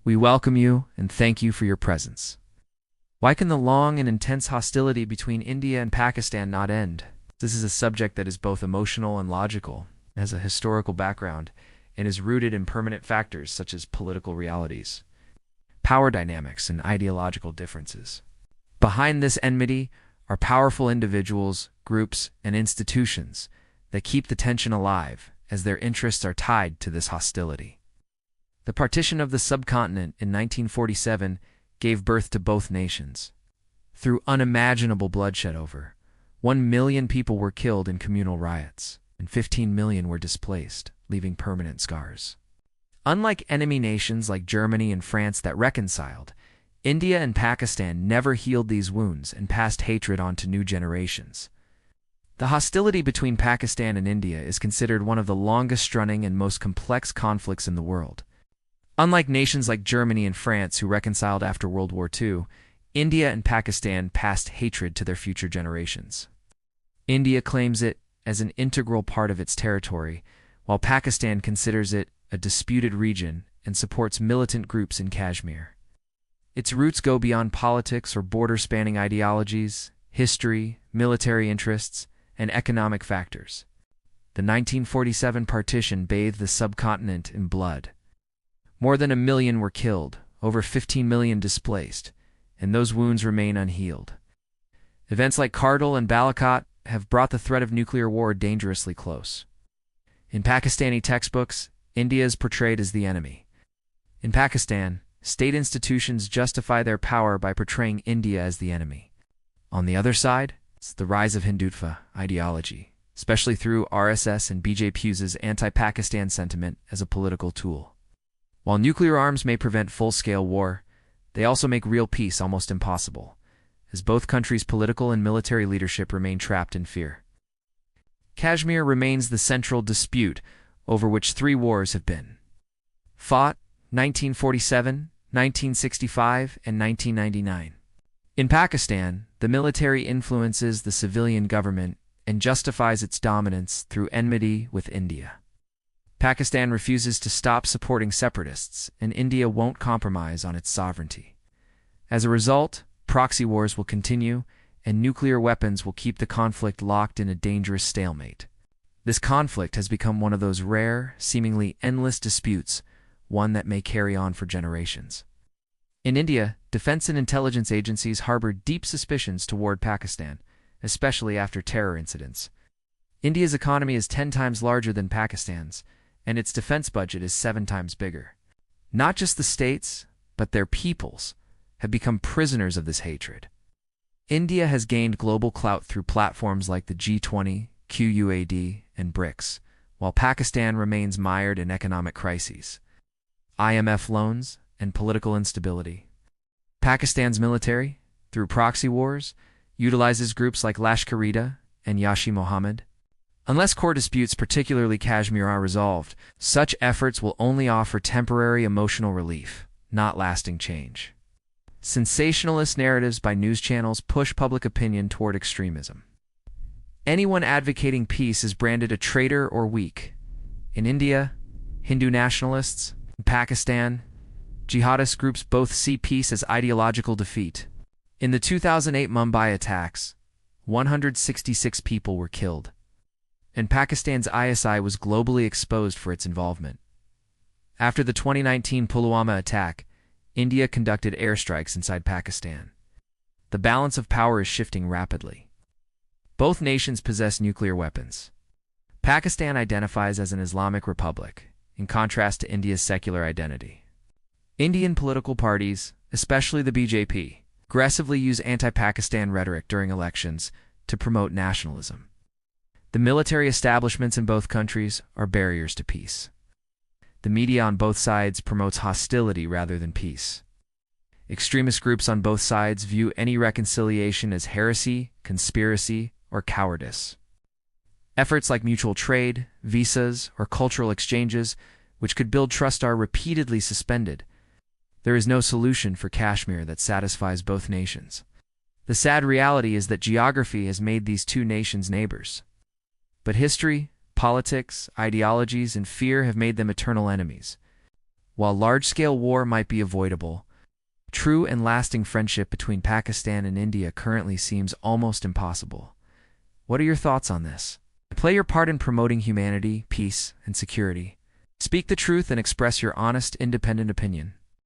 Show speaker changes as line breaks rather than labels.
We welcome you and thank you for your presence. Why can the long and intense hostility between India and Pakistan not end? This is a subject that is both emotional and logical, has a historical background, and is rooted in permanent factors such as political realities, power dynamics, and ideological differences. Behind this enmity are powerful individuals, groups, and institutions that keep the tension alive as their interests are tied to this hostility. The partition of the subcontinent in 1947 gave birth to both nations. Through unimaginable bloodshed, over 1 million people were killed in communal riots, and 15 million were displaced, leaving permanent scars. Unlike enemy nations like Germany and France that reconciled, India and Pakistan never healed these wounds and passed hatred on to new generations. The hostility between Pakistan and India is considered one of the longest-running and most complex conflicts in the world. Unlike nations like Germany and France who reconciled after World War II, India and Pakistan passed hatred to their future generations. India claims it as an integral part of its territory, while Pakistan considers it a disputed region and supports militant groups in Kashmir. Its roots go beyond politics or border-spanning ideologies, history, military interests, and economic factors. The 1947 partition bathed the subcontinent in blood. More than 1 million were killed, over 15 million displaced, and those wounds remain unhealed. Events like Kargil and Balakot have brought the threat of nuclear war dangerously close. In Pakistani textbooks, India is portrayed as the enemy. In Pakistan, state institutions justify their power by portraying India as the enemy. On the other side, it's the rise of Hindutva ideology, especially through RSS and BJP's anti-Pakistan sentiment as a political tool. While nuclear arms may prevent full-scale war, they also make real peace almost impossible, as both countries' political and military leadership remain trapped in fear. Kashmir remains the central dispute over which 3 wars have been fought: 1947, 1965, and 1999. In Pakistan, the military influences the civilian government and justifies its dominance through enmity with India. Pakistan refuses to stop supporting separatists, and India won't compromise on its sovereignty. As a result, proxy wars will continue, and nuclear weapons will keep the conflict locked in a dangerous stalemate. This conflict has become one of those rare, seemingly endless disputes, one that may carry on for generations. In India, defense and intelligence agencies harbor deep suspicions toward Pakistan, especially after terror incidents. India's economy is 10 times larger than Pakistan's, and its defense budget is 7 times bigger. Not just the states, but their peoples have become prisoners of this hatred. India has gained global clout through platforms like the G20, QUAD, and BRICS, while Pakistan remains mired in economic crises, IMF loans, and political instability. Pakistan's military, through proxy wars, utilizes groups like Lashkar-e-Taiba and Jaish-e-Mohammed. Unless core disputes, particularly Kashmir, are resolved, such efforts will only offer temporary emotional relief, not lasting change. Sensationalist narratives by news channels push public opinion toward extremism. Anyone advocating peace is branded a traitor or weak. In India, Hindu nationalists; in Pakistan, jihadist groups both see peace as ideological defeat. In the 2008 Mumbai attacks, 166 people were killed, and Pakistan's ISI was globally exposed for its involvement. After the 2019 Pulwama attack, India conducted airstrikes inside Pakistan. The balance of power is shifting rapidly. Both nations possess nuclear weapons. Pakistan identifies as an Islamic republic, in contrast to India's secular identity. Indian political parties, especially the BJP, aggressively use anti-Pakistan rhetoric during elections to promote nationalism. The military establishments in both countries are barriers to peace. The media on both sides promotes hostility rather than peace. Extremist groups on both sides view any reconciliation as heresy, conspiracy, or cowardice. Efforts like mutual trade, visas, or cultural exchanges, which could build trust, are repeatedly suspended. There is no solution for Kashmir that satisfies both nations. The sad reality is that geography has made these 2 nations neighbors. But history, politics, ideologies, and fear have made them eternal enemies. While large-scale war might be avoidable, true and lasting friendship between Pakistan and India currently seems almost impossible. What are your thoughts on this? Play your part in promoting humanity, peace, and security. Speak the truth and express your honest, independent opinion.